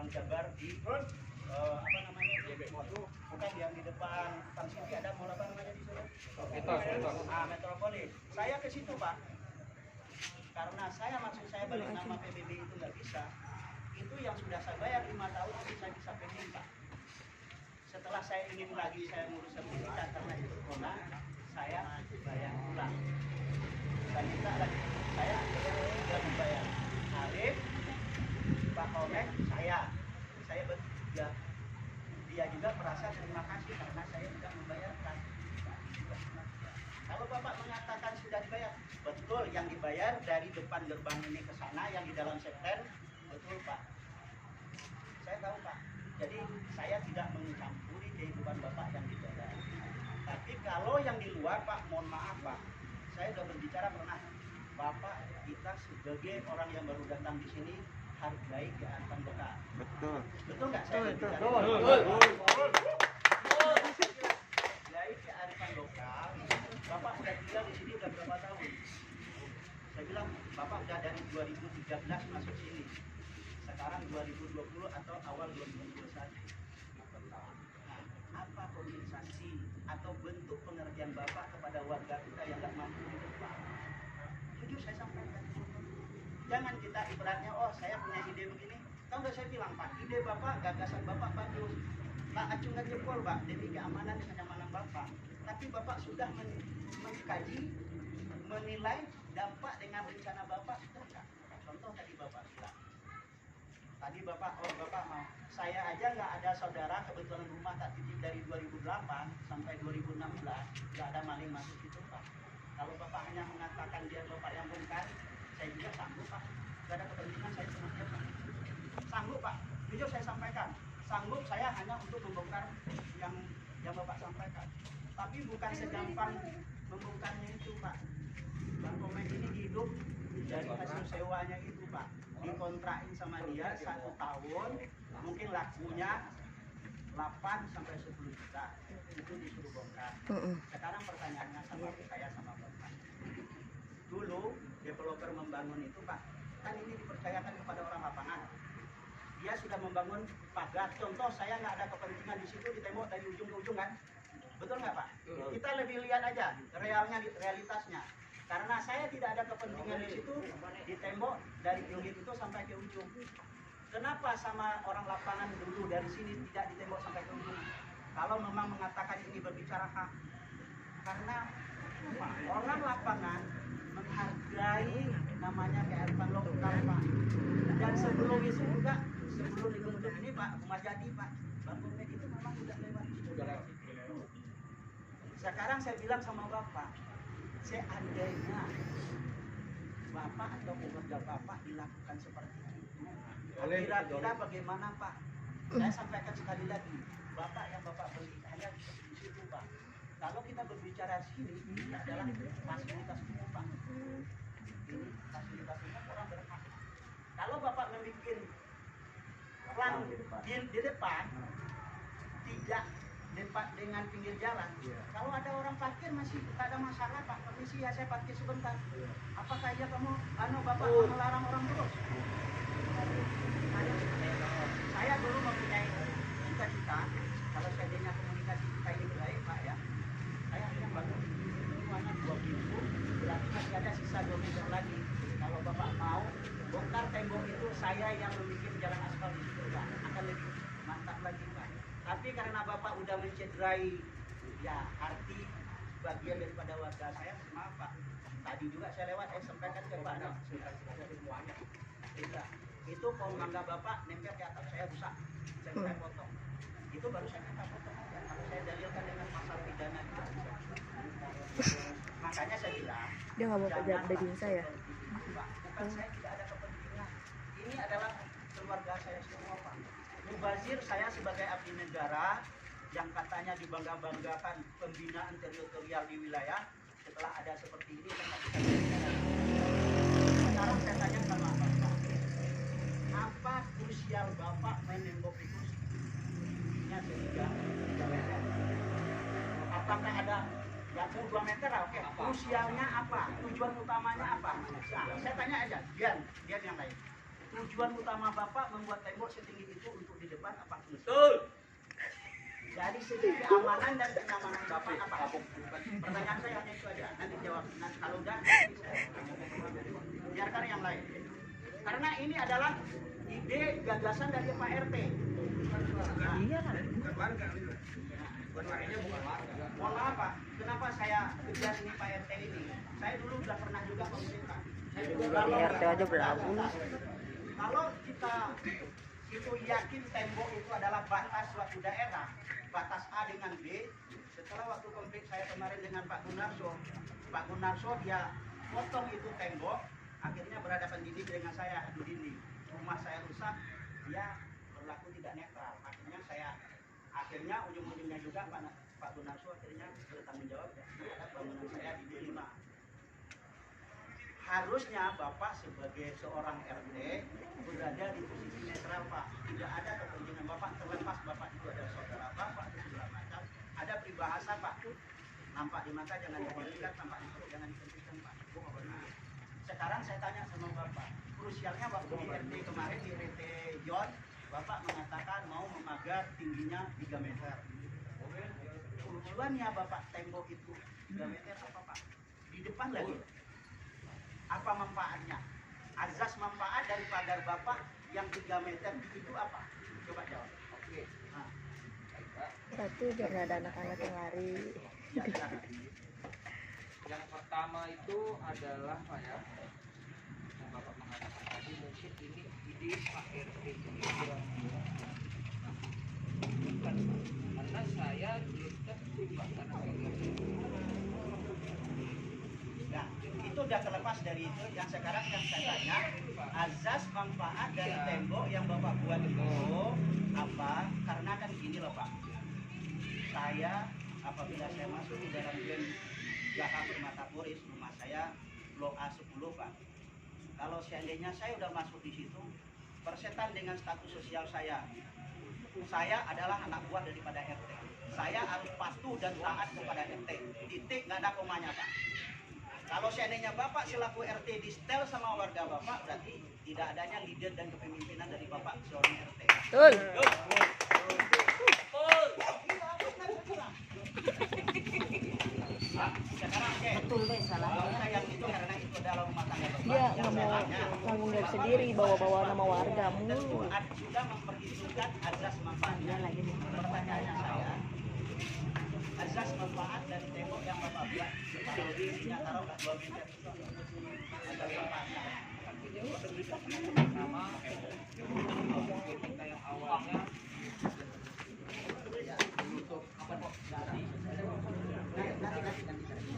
Jabar di apa namanya bukan yang di depan Tan Siti ada mall apa namanya di sana? Metropolis. Saya ke situ Pak. Karena maksud saya balik nama PBB itu nggak bisa. Itu yang sudah saya bayar 5 tahun saya bisa pending Pak. Setelah saya ingin lagi saya ngurus sertifikat karena itu corona, saya bayar ulang. Dan minta lagi saya sudah membayar. Arif, Pak Komeng, saya bertiga. Dia juga merasa terima kasih karena saya sudah membayarkan. Kalau Bapak mengatakan sudah dibayar, betul yang dibayar dari depan gerbang ini ke sana, yang di dalam September, betul Pak. Saya tahu Pak. Jadi saya tidak mencampuri kehidupan Bapak yang di dalam. Tapi kalau yang di luar Pak, mohon maaf Pak. Saya sudah berbicara pernah. Bapak kita sebagai orang yang baru datang di sini hargai kearifan lokal. Betul. Betul nggak saya berbicara? Betul. Hargai kearifan lokal. Bapak udah tinggal di sini udah berapa tahun? Saya bilang Bapak udah dari 2013 masuk sini. Sekarang 2020 atau awal 2021. Nah, apa kompensasi atau bentuk pengertian Bapak kepada warga kita yang nggak mampu hidup Pak? Jujur saya sampaikan. Jangan kita ibaratnya, oh saya punya ide begini. Tahu udah saya bilang Pak, ide Bapak, gagasan Bapak bagus. Pak acungkan jempol Pak, demi keamanan dan kenyamanan Bapak. Tapi Bapak sudah mengkaji, menilai dampak dengan rencana Bapak sudah nggak? Contoh tadi Bapak bilang. Tadi Bapak mau. Saya aja nggak ada saudara, kebetulan rumah tak titip dari 2008 sampai 2016, nggak ada maling masuk itu Pak. Kalau Bapak hanya mengatakan dia Bapak yang bongkar, saya juga sanggup Pak. Nggak ada kepentingan saya sama dia Pak. Sanggup Pak. Jujur saya sampaikan. Sanggup saya hanya untuk membongkar yang Bapak sampaikan. Tapi bukan segampang membongkarnya itu Pak. Bang Komeng ini hidup dari hasil sewanya itu Pak. Dikontrakin sama dia 1 tahun, mungkin lakunya 8 sampai 10 juta. Itu disuruh bongkar. Sekarang pertanyaannya sama saya sama Bapak. Dulu developer membangun itu Pak, kan ini dipercayakan kepada orang lapangan. Dia sudah membangun pagar. Contoh saya nggak ada kepentingan di situ di tembok dari ujung ke ujung kan? Betul nggak Pak? Kita lebih lihat aja realitasnya. Karena saya tidak ada kepentingan di situ di tembok dari unit itu sampai ke ujung. Kenapa sama orang lapangan dulu dari sini tidak ditembok sampai ke ujung? Kalau memang mengatakan ini berbicara hak, karena orang lapangan menghargai namanya kearifan lokal Pak. Dan sebelum itu juga, sebelum dibentuk ini Pak, Rumah Jadi Pak, Bang Komeng itu memang sudah lewat. Sekarang saya bilang sama Bapak, seandainya Bapak atau keluarga Bapak dilakukan seperti itu, kira-kira bagaimana Pak? Saya sampaikan sekali lagi, Bapak yang Bapak beli hanya di situ Pak. Kalau kita berbicara sini, ini adalah fasilitas umum Pak. Ini fasilitas umum orang berhak. Kalau Bapak membuat plan di depan, tidak depan dengan pinggir jalan. Kalau ada orang parkir masih tidak ada masalah Pak. Permisi ya saya parkir sebentar. Apakah ya kamu, Bapak melarang orang terus? Saya dulu mempunyai cita-cita, kalau seandainya komunikasi kita ini baik Pak ya, saya hanya bangun semuanya 2 pintu, berarti masih ada sisa 2 meter lagi. Kalau Bapak mau bongkar tembok itu, saya yang membuat jalan aspal di situ Pak, akan lebih mantap lagi Pak. Tapi karena Bapak udah mencederai ya arti bagian daripada warga saya, maaf Pak. Tadi juga saya lewat, sampaikan ke Pak semuanya. Itu pohon mangga Bapak nempel ke atap saya rusak, saya potong. Itu baru saya minta potong aja. Kalau saya dalilkan dengan pasal pidana juga. Makanya saya bilang, dia nggak mau pegang daging saya. Bukan saya tidak ada kepentingan. Ini adalah keluarga saya semua Pak. Mubazir saya sebagai abdi negara yang katanya dibangga-banggakan pembinaan teritorial di wilayah, setelah ada seperti ini saya nggak bisa berbicara. Sekarang saya tanya sama Bapak, apa krusial Bapak menembok itu tingginya 3 meter? Apakah ada yang 2 meter? Oke. Krusialnya apa? Tujuan utamanya apa? Nah, saya tanya aja, Dian yang lain. tujuan utama Bapak membuat tembok setinggi itu untuk di depan apa? Betul. Jadi segi keamanan dan kenyamanan Bapak apa? Pertanyaan saya hanya itu aja. Nanti jawab. Nanti kalau enggak, biarkan yang lain. Karena ini adalah ide gagasan dari Pak RT. Iya kan? Mohon maaf Pak, kenapa saya kejar ini Pak RT ini? Saya dulu sudah pernah juga pemerintah. Dari RT aja berlabuh. Kalau kita itu yakin tembok itu adalah batas suatu daerah, batas A dengan B. Setelah waktu konflik saya kemarin dengan Pak Gunarso dia potong itu tembok, akhirnya berhadapan dinding dengan saya, adu dinding. Rumah saya rusak, dia berlaku tidak netral. Akhirnya ujung-ujungnya juga Pak Gunarso akhirnya bertanggung jawab terhadap bangunan saya di D5. Harusnya Bapak sebagai seorang RT berada di posisi netral Pak. Tidak ada kepentingan Bapak, terlepas Bapak itu adalah saudara Bapak atau segala macam. Ada peribahasa Pak, nampak di mata jangan diberikan, tampak di perut jangan dihentikan Pak. Nah, sekarang saya tanya sama Bapak, krusialnya waktu di RT kemarin di RT John, Bapak mengatakan mau memagar tingginya 3 meter. Tujuannya Bapak tembok itu 3 meter apa Pak? Di depan lagi. Apa manfaatnya? Azas manfaat dari pagar Bapak yang 3 meter itu apa? Coba jawab. Oke. Nah. Satu, biar nggak ada anak-anak yang lari. Yang pertama itu adalah Pak ya, yang Bapak mengatakan tadi mungkin ini ide Pak RT ini bukan Pak, karena saya belum tentu Pak karena Nah, itu udah terlepas dari itu. Yang sekarang yang saya tanya, azas manfaat dari tembok yang Bapak buat itu apa? Karena kan gini loh Pak, saya apabila saya masuk di dalam game Gaham Matapuris, rumah saya Blok A10 Pak. Kalau seandainya saya udah masuk di situ, persetan dengan status sosial saya adalah anak buah daripada RT. Saya harus patuh dan taat kepada RT. Titik, nggak ada komanya Pak. Kalau seandainya Bapak selaku RT di setel sama warga Bapak, berarti tidak adanya leader dan kepemimpinan dari Bapak seorang RT. Betul. Sekarang Betul deh, salah. yang itu karena itu adalah rumah tangga Bapak. Dia nggak mau tanggung jawab sendiri, bawa-bawa nama warga Tentu mulu. sudah memperhitungkan azas manfaatnya. Pertanyaannya saya, azas manfaat dari tembok yang Bapak buat, kalau isinya taruh 2 meter itu, azas manfaatnya. pertama kita yang awalnya menutup apa kok dari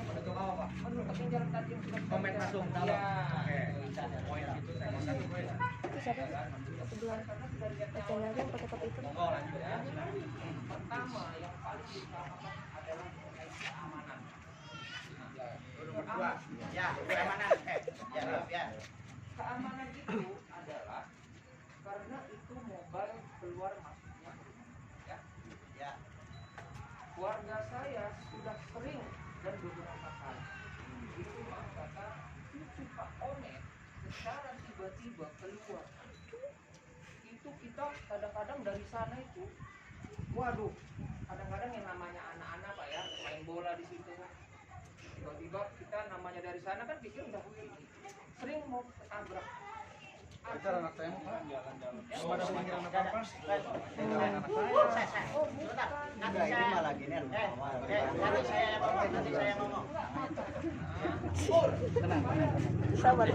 menutup apa Pak? Menutup jalan tadi yang sudah Komen masuk dalam. Ya. Oke. Poin itu saya mau satu poin. Itu siapa? Sebelah pacarnya pakai topi itu. Monggo lanjut ya. Pertama yang paling diutamakan adalah mengenai keamanan. Berdua, ya, keamanan. Ya. Keamanan itu adalah karena itu mobile keluar masuknya, ya. Ya. Keluarga saya sudah sering dan beberapa kali itu kata cucu Pak Onet secara tiba-tiba keluar. Itu kita kadang-kadang dari sana itu, waduh, kadang-kadang yang namanya anak-anak Pak ya main bola di situ. Tiba-tiba kita namanya dari sana kan pikir udah sering mau tabrak. Pacar anak saya mau jalan-jalan. Ya, Ada pemikiran apa-apa? Nanti ini malah gini. Nanti saya ngomong. Sabar.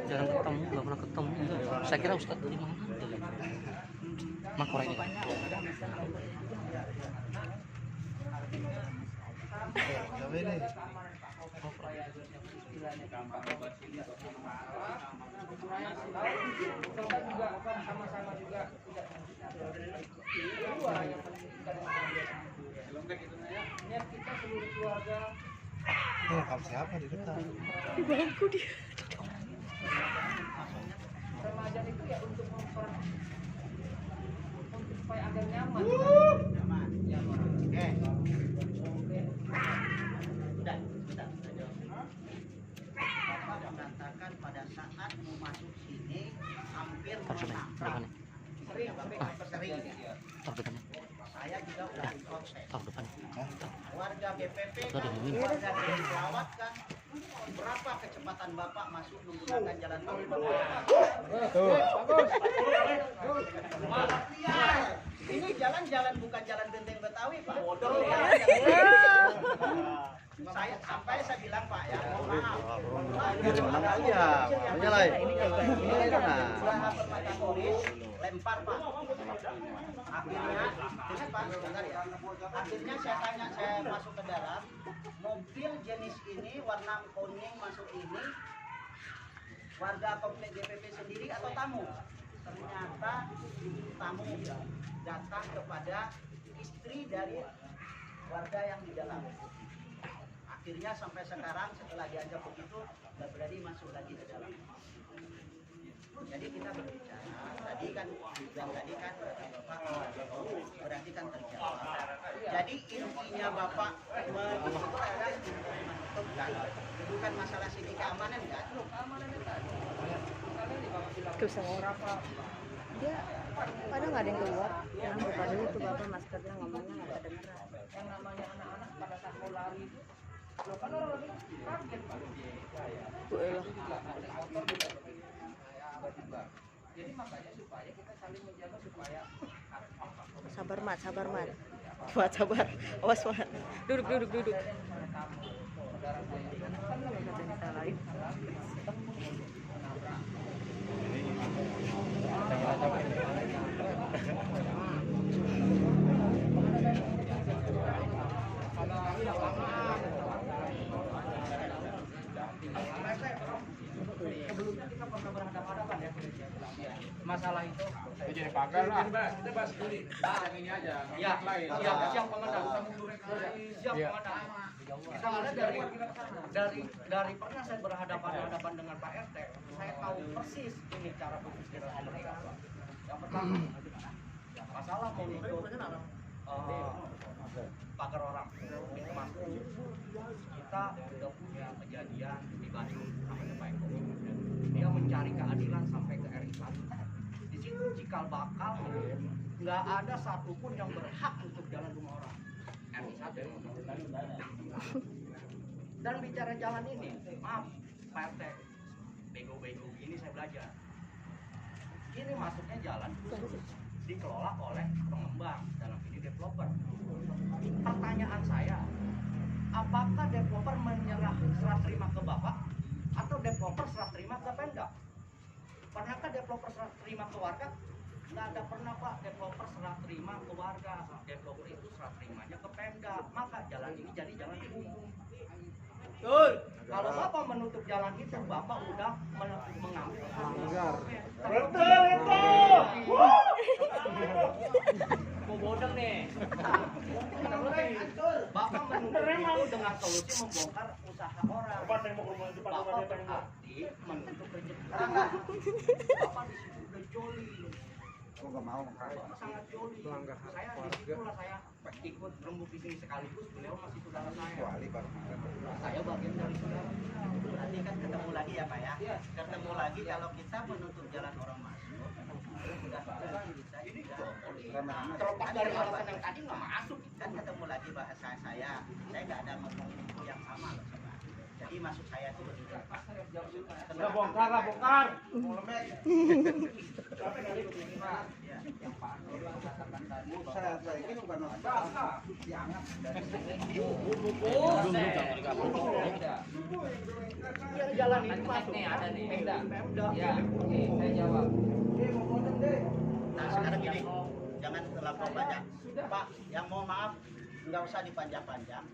Jarang ketemu, nggak pernah ketemu. Saya kira Ustadz dari mana? Mangkurai ini. Sama-sama juga kedua yang penting kita niat kita seluruh keluarga. Itu rekam siapa di depan? Di bangku dia. Remajan itu ya untuk supaya agar nyaman. Nyaman. Ya, Oke. Sudah. Bapak mengatakan pada saat mau masuk sini hampir Taruh sana, menabrak. depannya. Sering. Taruh depannya. Saya juga udah diproses. Taruh depannya. Warga BPP Itu ada kan, yang ini. warga Pelawat kan, berapa kecepatan Bapak masuk menggunakan jalan tol Bapak? Ini jalan-jalan bukan jalan Benteng Betawi, Pak. Saya bilang Pak ya, mohon maaf. Usaha permata turis, lempar Pak. Akhirnya, dengar Pak, sebentar ya. Akhirnya saya masuk ke dalam, mobil jenis ini warna kuning masuk ini, warga komplek GPP sendiri atau tamu? Ternyata tamu datang kepada istri dari warga yang di dalam. Akhirnya sampai sekarang setelah diajak begitu nggak berani masuk lagi ke dalam. Jadi kita berbicara. Tadi kan bilang tadi kan Bapak berarti kan terjawab. Jadi intinya Bapak menutup adalah menutup kan, bukan masalah segi keamanan kan? Dia kadang nggak ada yang keluar. Yang pada itu bapak maskernya ngomongnya nggak kedengeran. Yang namanya anak-anak pada saat mau lari itu, loh kan orang lagi kaget Pak. Bu elah. Motor juga begitu. Tiba-tiba. Jadi makanya supaya kita saling menjaga supaya Sabar mat. Buat sabar. Awas Mat. Duduk. saudara saya itu kan Disalahin. sebelumnya kita pernah berhadapan-hadapan ya. Masalah itu Jadi pagar lah. Ini aja. ya, siap komandan. Siap komandan. Kita ada dari pernah saya berhadapan-hadapan dengan Pak RT, saya tahu persis ini cara berpikir mereka. Yang pertama, masalah menutup pagar orang pintu masuk. Kita sudah punya kejadian di Bandung namanya Pak Eko. Dia mencari keadilan sampai ke RI 1. Di situ cikal bakal nggak ada satupun yang berhak untuk jalan rumah orang. RI 1. Dan bicara jalan ini, maaf Pak RT, bego-bego ini saya belajar. Ini masuknya jalan dikelola oleh pengembang, dalam ini developer. Pertanyaan saya, apakah developer menyerah serah terima ke Bapak atau developer serah terima ke Pemda? Pernahkah developer serah terima ke warga? Nggak ada pernah Pak developer serah terima ke warga. Developer itu serah terimanya ke Pemda. Maka jalan ini jadi jalan umum. Kalau Bapak menutup jalan itu, Bapak udah mengambil mau bodeng nih. Bapak menutup itu dengan solusi membongkar usaha orang. Bapak berarti menutup rezeki orang. Bapak di situ udah joli. Aku nggak mau Bapak sangat joli. Saya di situlah saya ikut rembuk di sini sekaligus. Beliau masih saudara saya. Saya bagian dari saudara. Berarti kan ketemu lagi ya Pak ya? Ketemu lagi kalau kita menutup jalan orang masuk, sudah kita Terlepas dari alasan yang tadi nggak masuk. kan ketemu lagi bahasa saya nggak ada ngomong itu yang sama loh sama. Jadi maksud saya itu begini. Udah bongkar lah, bongkar. Ya. Yang Pak Nur katakan tadi Saya ini bukan dianggap Yang jalan ini masuk masuk nih, ada nih. Pemda. Ya, oke, saya jawab. Nah sekarang gini, jangan terlalu banyak. Pak, yang mohon maaf, nggak usah dipanjang-panjang.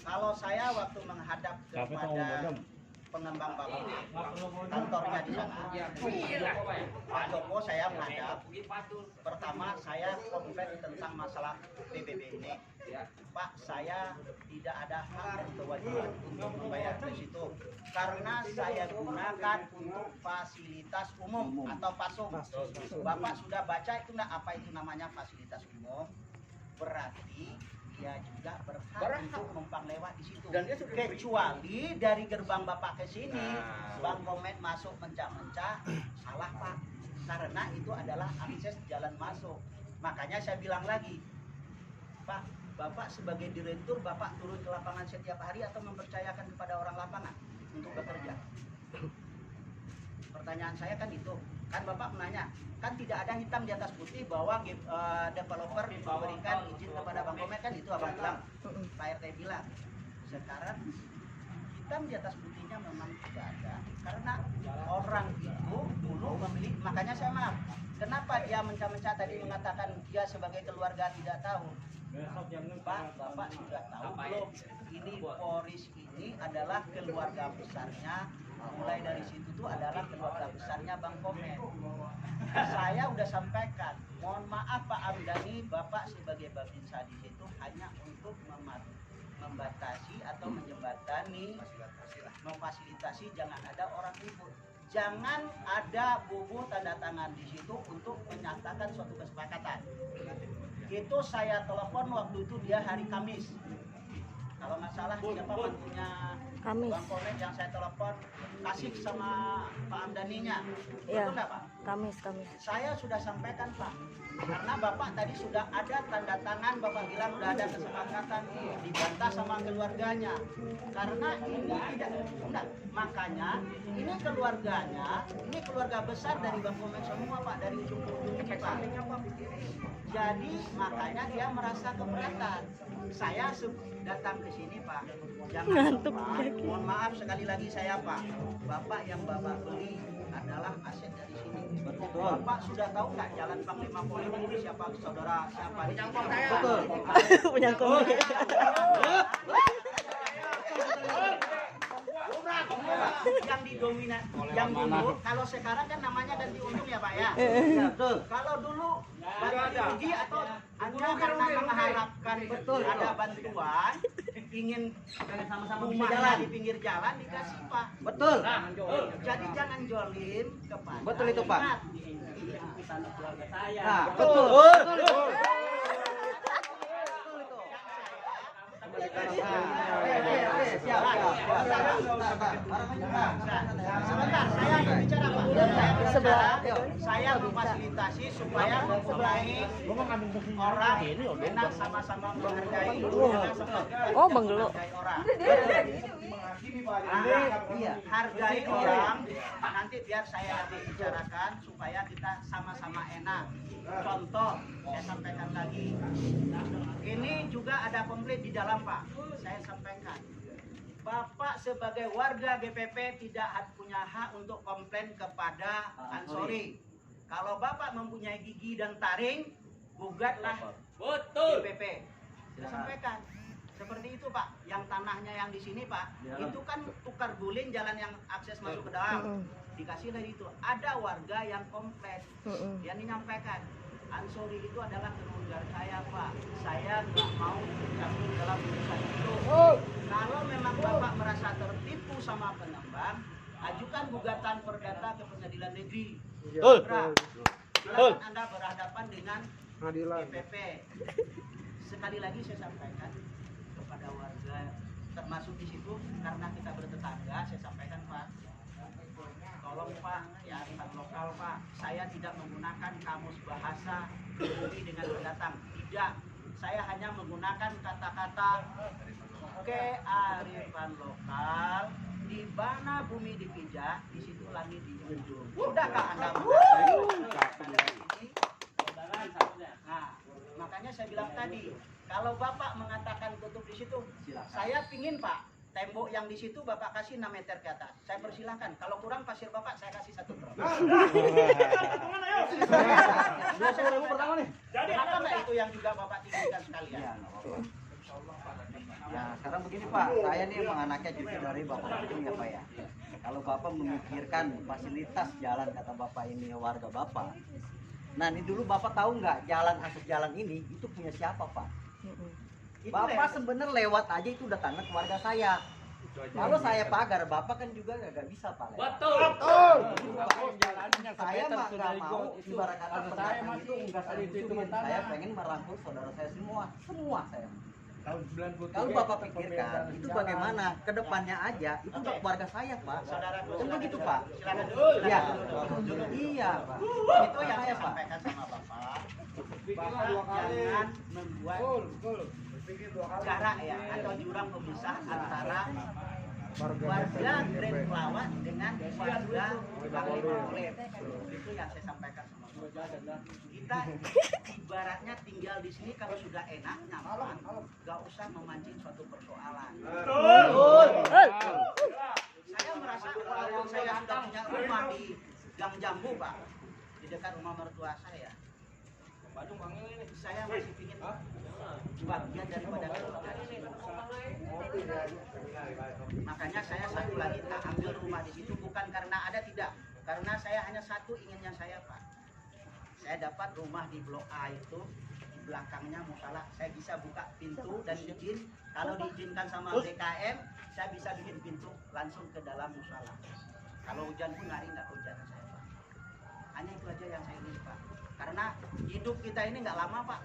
Kalau saya waktu menghadap kepada pengembang bangunan, kantornya di sana, Pak Joko saya menghadap. Pertama saya komplain tentang masalah PBB ini. Pak, saya tidak ada hak dan kewajiban untuk membayar di situ karena saya gunakan untuk fasilitas umum atau PASUM. Bapak sudah baca itu enggak apa itu namanya fasilitas umum? Berarti dia juga berhak Berhak. untuk numpang lewat di situ. Dan dia sudah diberi- Kecuali dari gerbang Bapak ke sini, Nah. Bang Komet masuk mencak-mencak, salah Pak. Karena itu adalah akses jalan masuk. Makanya saya bilang lagi, Pak, Bapak sebagai direktur, Bapak turun ke lapangan setiap hari atau mempercayakan kepada orang lapangan untuk bekerja? Pertanyaan saya kan itu. Kan Bapak menanya, kan tidak ada hitam di atas putih bahwa developer memberikan izin kepada Bang Komet, kan itu Abang bilang, Pak RT bilang. Sekarang hitam di atas putihnya memang tidak ada. Karena orang itu dulu memilih, makanya saya maaf. Kenapa dia mencah-mencah tadi mengatakan dia sebagai keluarga tidak tahu? Pak, Bapak sudah tahu belum? Ini Poris ini adalah keluarga besarnya. Mulai dari situ tuh adalah keluarga besarnya Bang Komet. Saya udah sampaikan, mohon maaf Pak Amdani, Bapak sebagai babinsa di situ hanya untuk membatasi atau menjembatani, memfasilitasi jangan ada orang ribut. Jangan ada bubuh tanda tangan di situ untuk menyatakan suatu kesepakatan. Itu saya telepon waktu itu dia hari Kamis. Kalau nggak salah siapa mantunya Kamis. Bang Komet yang saya telepon kasih sama Pak Amdaninya. Iya. Betul nggak Pak? Kamis. Saya sudah sampaikan Pak, karena Bapak tadi sudah ada tanda tangan, Bapak bilang sudah ada kesepakatan, dibantah sama keluarganya. Karena ini tidak enggak. Makanya ini keluarganya, ini keluarga besar dari Bang Komet semua Pak, dari ujung ke ujung ini Pak. Jadi makanya dia merasa keberatan. Saya datang ke sini Pak, jangan lupa, mohon maaf sekali lagi saya Pak, Bapak yang Bapak beli adalah aset dari sini. Bapak sudah tahu nggak jalan Panglima Polim ini siapa saudara siapa? Penyangkong saya. Betul. Penyangkong. Yang didominan, yang dulu, kalau sekarang kan namanya ganti untung ya Pak ya. Betul. Kalau dulu bantu rugi atau Anda karena mengharapkan ada bantuan, ingin sama-sama jalan di pinggir jalan dikasih Pak. Betul. Jadi jangan jolim kepada. Betul itu, Pak. umat. Ini keluarga saya. Nah, betul. Sebentar, saya ingin bicara Pak. Saya memfasilitasi supaya mempunyai orang enak sama-sama menghargai. Oh, Bang Gelo. Iya, hargai orang. Nanti biar saya nanti bicarakan supaya kita sama-sama enak. Contoh, saya sampaikan lagi. Ini juga ada komplit di dalam Pak. Saya sampaikan. Bapak sebagai warga GPP tidak punya hak untuk komplain kepada Ansori. Kalau Bapak mempunyai gigi dan taring, gugatlah GPP. Saya sampaikan. Seperti itu Pak, yang tanahnya yang di sini Pak, itu kan tukar guling jalan yang akses masuk ke dalam. Dikasihlah itu. Ada warga yang komplain, yang menyampaikan, Ansori itu adalah keluarga saya Pak. Saya nggak mau campur dalam urusan itu. Kalau memang Bapak merasa tertipu sama pengembang, ajukan gugatan perdata ke pengadilan negeri. Silakan Anda berhadapan dengan GPP. Sekali lagi saya sampaikan kepada warga termasuk di situ karena kita bertetangga, saya sampaikan Pak, tolong Pak, ya Arifan lokal Pak, saya tidak menggunakan kamus bahasa bumi dengan pendatang, tidak, saya hanya menggunakan kata-kata kearifan lokal, di mana bumi dipijak, di situ langit dijunjung. Sudahkah Anda Nah, makanya saya bilang tadi, kalau Bapak mengatakan tutup di situ, saya pingin Pak, tembok yang di situ Bapak kasih 6 meter ke atas. Saya persilahkan. Kalau kurang pasir Bapak saya kasih 1 truk. Jadi apa nggak itu yang juga Bapak tinggikan sekalian? Ya, sekarang begini Pak, saya nih emang anaknya cucu dari Bapak Ujung ya Pak ya. Kalau Bapak memikirkan fasilitas jalan kata Bapak ini warga Bapak. Nah ini dulu Bapak tahu nggak akses jalan ini itu punya siapa Pak? Bapak sebenarnya lewat aja itu udah tanah keluarga saya. Kalau saya pagar, Bapak kan juga nggak bisa Pak. Betul. Saya mah nggak mau ibarat kata pendatang itu nggak saya butuhin. Saya pengen merangkul saudara saya semua saya. Tahun 93. Kalau Bapak pikirkan itu bagaimana ke depannya aja, itu untuk keluarga saya, Pak. Saudaraku, Kan silakan, begitu, silakan. Pak. Silakan dulu. Iya. Dulu. Iya, Pak. Itu yang saya Pak. sampaikan sama Bapak. Pikirlah Bapak 2 kali. jangan membuat Betul. Berpikir 2 kali. jarak ya atau jurang pemisah antara warga Grand Pelawat dengan warga Panglima Polim. Itu yang saya sampaikan sama Bapak. Kita ibaratnya tinggal di sini kalau sudah enak nyaman, nggak usah memancing suatu persoalan. Saya merasa walaupun saya sudah punya rumah di Gang Jambu, Pak, di dekat rumah mertua saya, saya masih ingin bagian daripada keluarga di situ. Makanya saya satu lagi tak ambil rumah di situ bukan karena ada, tidak, karena saya hanya satu inginnya saya, Pak. Saya dapat rumah di Blok A itu, di belakangnya musola, saya bisa buka pintu dan izin. Kalau diizinkan sama BKM, saya bisa bikin pintu langsung ke dalam musola. Kalau hujan pun hari nggak hujan saya, Pak. Hanya itu aja yang saya ingin, Pak. Karena hidup kita ini nggak lama, Pak.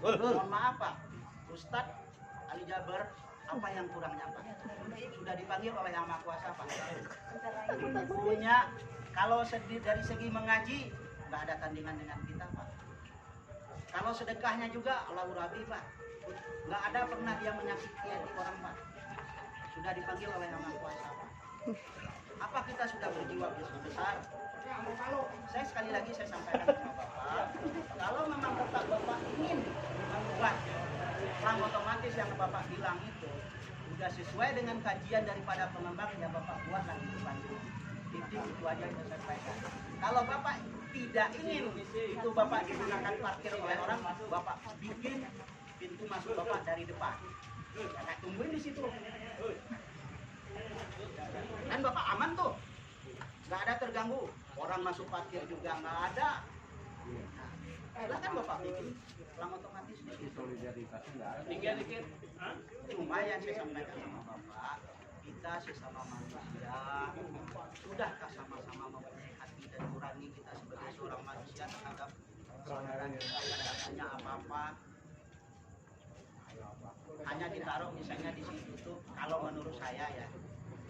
Mohon maaf, Pak. Ustadz Ali Jaber, apa yang kurangnya, Pak? Sudah dipanggil oleh Yang Maha Kuasa, Pak. Punya, kalau dari segi mengaji, nggak ada tandingan dengan kita, Pak. Kalau sedekahnya juga Allahu Rabbi, Pak. Nggak ada pernah dia menyakiti hati orang, Pak. Sudah dipanggil oleh Yang Maha Kuasa, Pak. Apa kita sudah berjiwa besar? Saya sekali lagi saya sampaikan sama Bapak, kalau memang Bapak ingin membuat perang otomatis yang Bapak bilang itu sudah sesuai dengan kajian daripada pengembang, ya Bapak buat lagi lanjut. Itu aja yang saya sampaikan. Kalau Bapak tidak ingin itu Bapak digunakan parkir oleh orang, Bapak bikin pintu masuk Bapak dari depan. Ya, tungguin di situ. Dan Bapak aman tuh, nggak ada terganggu. Orang masuk parkir juga nggak ada. Silahkan Bapak bikin pelang otomatis di situ. Dikit. Lumayan saya sampaikan sama Bapak, kita sesama manusia, sudahkah sama-sama mempunyai hati dan nurani kita sebagai seorang manusia terhadap saudara kita yang katanya apa-apa hanya ditaruh misalnya di situ tuh. Kalau menurut saya ya,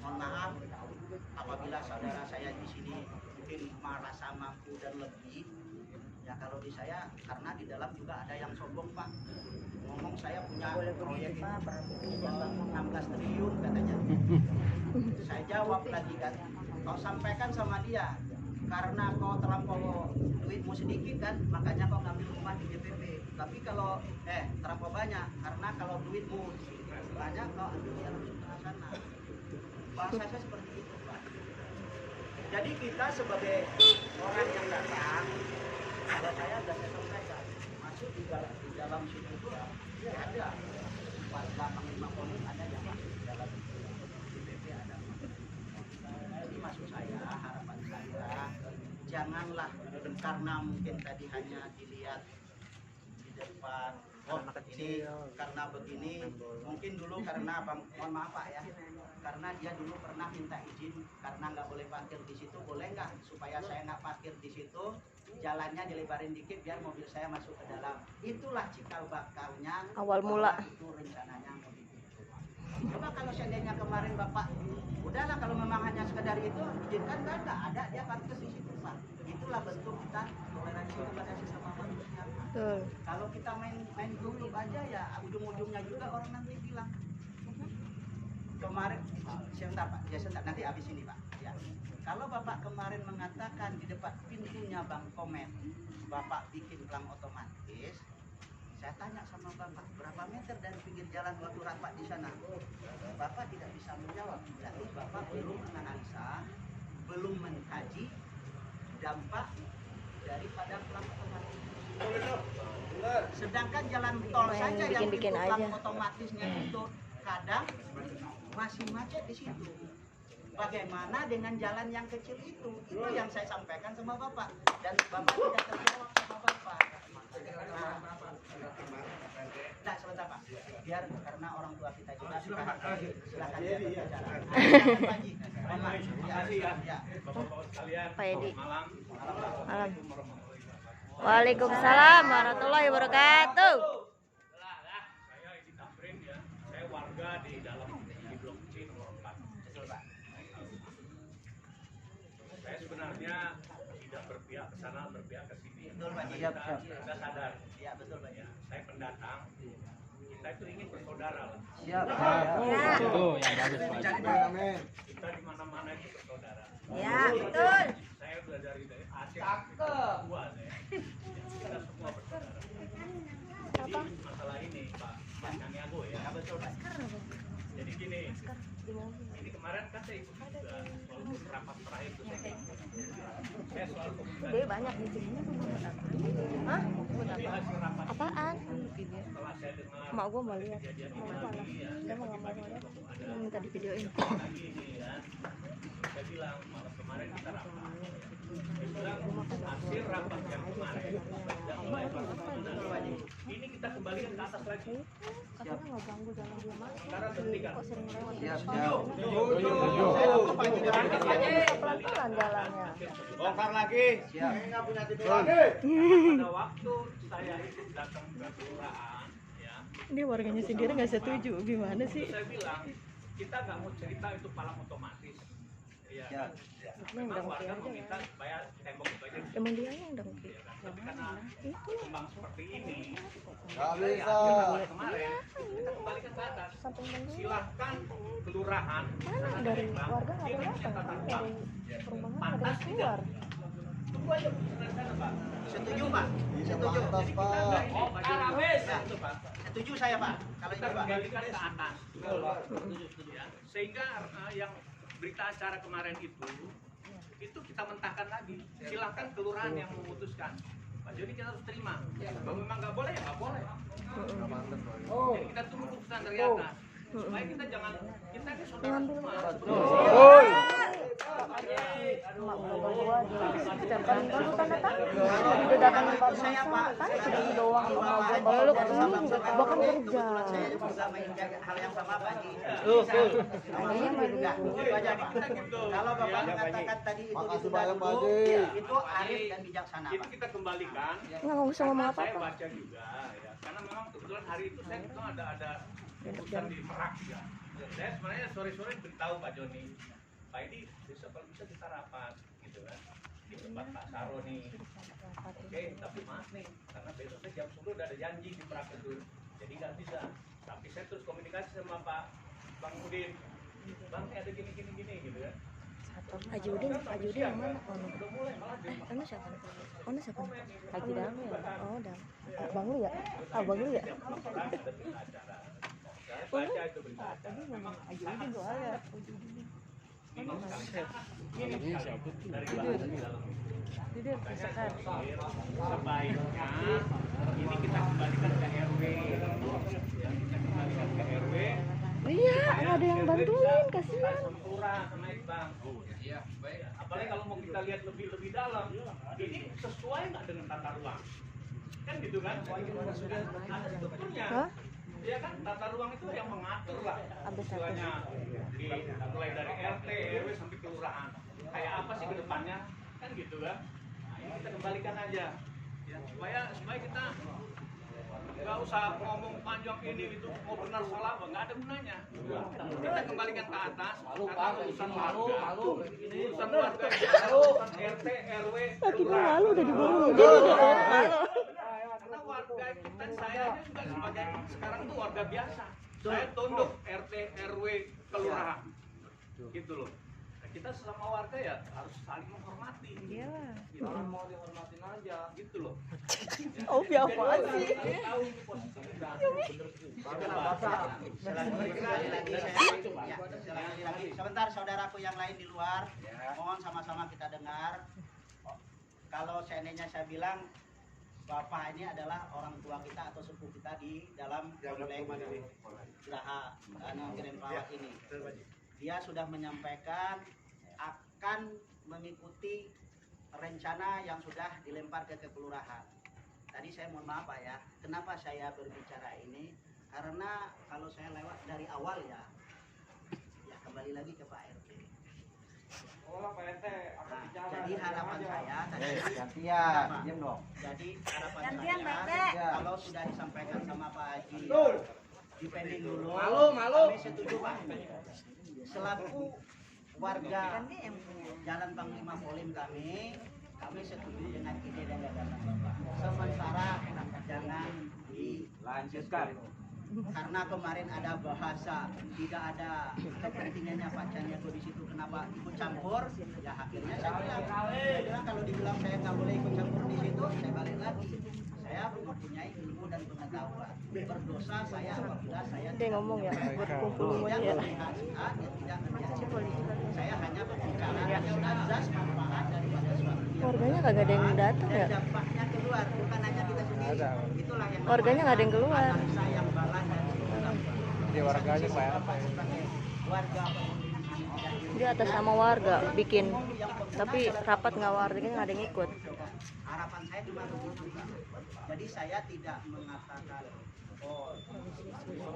mohon maaf apabila saudara saya di sini mungkin merasa mampu dan lebih, ya kalau di saya karena di dalam juga ada yang sombong, Pak. Ngomong saya punya proyek itu 16 triliun katanya. Saya jawab lagi kan, kau sampaikan sama dia, karena kau terlampau duitmu sedikit kan, makanya kau ngambil rumah di DPP. Tapi kalau terlampau banyak, karena kalau duitmu banyak kau ambil dia langsung ke sana. Bahasa saya seperti itu, Pak. Jadi kita sebagai orang yang datang, kalau saya sudah saya sampaikan, masuk di dalam situ juga ada warga Panglima Polim, ada yang masuk di dalam DPP, ada. Jadi maksud saya, harapan saya, janganlah karena mungkin tadi hanya dilihat di depan, ini karena begini, mungkin dulu karena mohon maaf Pak ya, karena dia dulu pernah minta izin karena nggak boleh parkir di situ, boleh nggak supaya saya nggak parkir di situ, jalannya dilebarin dikit biar mobil saya masuk ke dalam. Itulah cikal bakalnya Awal mula. itu rencananya begitu. Coba kalau seandainya kemarin Bapak udahlah, kalau memang hanya sekedar itu izinkan, kan nggak ada dia parkir di situ, Pak. Itulah bentuk kita toleransi kepada sesama manusia, Pak. Betul. Kalau kita main dulu aja ya ujung-ujungnya juga orang nanti bilang kemarin sebentar Pak, ya sebentar nanti habis ini Pak. Ya. Kalau Bapak kemarin mengatakan di depan pintunya Bang Komen, Bapak bikin pelang otomatis, saya tanya sama Bapak berapa meter dari pinggir jalan waktu rapat di sana. Bapak tidak bisa menjawab, berarti Bapak belum menganalisa, belum mengkaji dampak daripada pelang otomatis. Sedangkan jalan tol Main saja yang pintu bikin-bikin pelang aja. otomatisnya itu kadang masih macet di situ. Bagaimana dengan jalan yang kecil itu? Itu yang saya sampaikan sama Bapak, dan Bapak tidak terjawab sama Bapak. Nah, sebentar Pak, biar karena orang tua kita juga silakan dia berbicara. Pak Haji, mohon maaf. Ya. Pak Edi. Malam. Waalaikumsalam warahmatullahi wabarakatuh. di dalam di blok C nomor 4. Betul Pak. Saya sebenarnya tidak berpihak ke sana, berpihak ke sini. Betul Pak. Siap, siap. Kita sadar, Iya betul Pak. ya, saya pendatang. Kita itu ingin bersaudara lah. Siap. Ya. Kita di mana-mana itu bersaudara. Ya, betul. Saya udah dari Aceh Papua saya. Kita semua bersaudara. Jadi masalah ini Pak Sanyago ya. Ya betul Pak. Jadi gini, ini kemarin kan saya ikut juga walaupun rapat terakhir itu saya ikut. Saya soal komunikasi. Dia banyak di sini. Hah? Jadi hasil rapat Apaan? setelah saya dengar Mak gua mau lihat. kejadian Mau ini mana? lagi ya, Dia mau ngomong lihat. Dia minta di videoin. lagi ini ya. Saya bilang malam kemarin kita rapat. Saya bilang hasil rapat yang kemarin dan mulai ini kita kembalikan ke atas lagi. Katanya nggak ganggu jalan dia masuk. Sekarang hentikan. Kok sering lewat? Siap. Saya tunggu Pak Haji. Pelan-pelan jalannya. Bongkar lagi. Siap. Nggak punya tidur lagi. Pada waktu saya itu datang ke kelurahan, ya, Dia warganya sendiri nggak setuju. Gimana itu sih? saya bilang kita nggak mau cerita itu palang otomatis. Iya Siap. kan? Yang Memang dengki warga aja meminta ya. supaya tembok itu aja. Emang dia yang dengki. Iya kan? Tapi karena Itu kembang seperti ini, Gak dari bisa. hasil rapat kemarin kita kembalikan ke atas. samping bendera. Silahkan kelurahan Mana dari warga nggak ada yang datang, dari perumahan nggak ada pantas yang tidak? keluar. Tunggu aja putusan sana Pak. Setuju Pak. Bisa Setuju. pantas, Kita Pak. nggak ini, habis Ya. itu Pak. Setuju saya Pak. Kalau Kita ini Pak. kembalikan ke atas. Ya. Sehingga yang berita acara kemarin itu kita mentahkan lagi. Silahkan kelurahan yang memutuskan. Pak Joni kita harus terima. Kalau memang nggak boleh ya nggak boleh. Jadi kita tunggu putusan dari atas. Supaya kita jangan kita ini saudara semua. Mak berdua aja. Kan baru tanda tangan. Udah datang ke Pak Saya Pak. kan segini doang Kalau sama Pak gua. Lu juga bahkan kerja. kebetulan saya juga menjaga hal yang sama Pak Haji. Kayaknya mah Enggak, itu aja Pak. Kalau Bapak mengatakan tadi itu Makasih ditunda banyak, Pak dulu, Haji. itu arif dan bijaksana Itu Pak. kita kembalikan. nggak usah ngomong Karena saya apa-apa. baca juga ya. Karena memang kebetulan hari itu saya itu ada urusan di Merak ya. Saya sebenarnya sore-sore beritahu Pak Joni, Pak ini besok kalau bisa kita rapat gitu kan di tempat Pak Saro nih. Oke, tapi maaf nih, karena besoknya jam 10 udah ada janji di Merak itu, jadi nggak bisa. Tapi saya terus komunikasi sama Pak Bang Udin, Bang ini ada gini gitu kan. Haji Udin yang mana? Ono. Udah mulai malah dia Ono siapa? Ono siapa? Haji Dalu ya? Oh, Dalu. Bang lu ya? Ah, Bang lu ya? orang ada berita acara. Saya baca itu berita acara. Memang Haji Udin soalnya. ini dari bahasa di dalam. Jadi misalkan Sebaiknya ini kita kembalikan ke RW. Ya, kita kembalikan ke RW. iya, nggak ada yang bantuin, kasihan. Sempurna sama Bang. Iya, baik. Apalagi kalau mau kita lihat lebih dalam, ini sesuai nggak dengan tata ruang? Kan gitu kan? Ada strukturnya. Hah? Ya kan, tata ruang itu yang mengatur lah. Abis satu. Istilahnya mulai dari RT, RW sampai kelurahan. Kayak apa sih ke depannya? Kan gitu kan? Nah, ini kita kembalikan aja. Ya, supaya kita nggak usah ngomong panjang ini itu mau benar salah apa, nggak ada gunanya. Kita kembalikan ke atas karena urusan warga, urusan warga, urusan RT, RW, Kita malu udah dibunuh. karena warga itu kan saya juga sebagai sekarang tuh warga biasa. Saya tunduk RT, RW, kelurahan, gitu loh. Nah, kita selama warga ya harus saling menghormati. Iyalah. Jangan mau dihormatin aja. Gitu loh. Oh, ya apaan sih? Tahu ini posisi kita. Sekali lagi sekali lagi. Sebentar saudaraku yang lain di luar, mohon sama-sama kita dengar. Kalau seandainya saya bilang Bapak ini adalah orang tua kita atau sepupu kita di dalam komplek Geraha Grand Pelawat ini. Dia sudah menyampaikan akan mengikuti rencana yang sudah dilempar ke kelurahan. Tadi saya mohon maaf Pak ya, kenapa saya berbicara ini? Karena kalau saya lewat dari awal ya kembali lagi ke Pak RT. Oh, Pak RT akan Nah, bicara. jadi harapan saya tadi Gantian, diam dong. jadi harapan Gantian, saya Pak RT. kalau sudah disampaikan sama Pak Haji dipending dulu. Malu. Kami setuju Pak. Selaku warga Jalan Panglima Polim kami setuju dengan ide dan gagasan Bapak. Sementara jangan dilanjutkan. Karena kemarin ada bahasa tidak ada kepentingannya Pak Caniago di situ, kenapa ikut campur? Ya akhirnya saya bilang kalau dibilang saya nggak boleh ikut campur di situ, saya balik lagi. Saya mempunyai ilmu dan pengetahuan. Berdosa saya apabila saya Dia ngomong ya, buat kumpul semuanya ya. tidak menjadi. Saya hanya berbicara dengan azas manfaat daripada suatu. Warganya kagak ada yang datang ya. Dampaknya keluar, bukan hanya kita sendiri. Itulah yang Warganya nggak ada yang keluar. analisa yang balas dan Di warganya Pak RT. warga Dia atas nama warga bikin, tapi rapat nggak warganya nggak ada yang ikut. harapan saya cuma begitu Pak. Jadi saya tidak mengatakan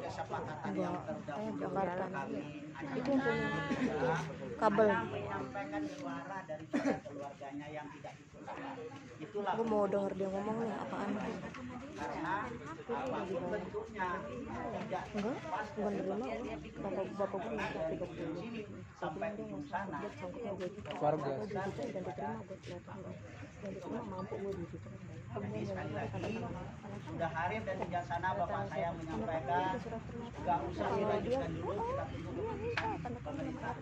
kesepakatan yang terdahulu Jakarta. kami Itu yang punya kabel. menyampaikan suara dari keluarganya yang tidak ikut. Itulah Gue mau denger dia ngomong nih apaan. karena apapun bentuknya tidak Enggak, bukan nerima. Bapak gue minta 30. sini sampai ujung sana. Warga. Dan diterima gue kelihatan. Dan diterima mampu gue di situ. Jadi sekali lagi sudah Harif dan bijaksana Bapak saya menyampaikan nggak usah dilanjutkan dulu, kita tunggu keputusan pemerintah.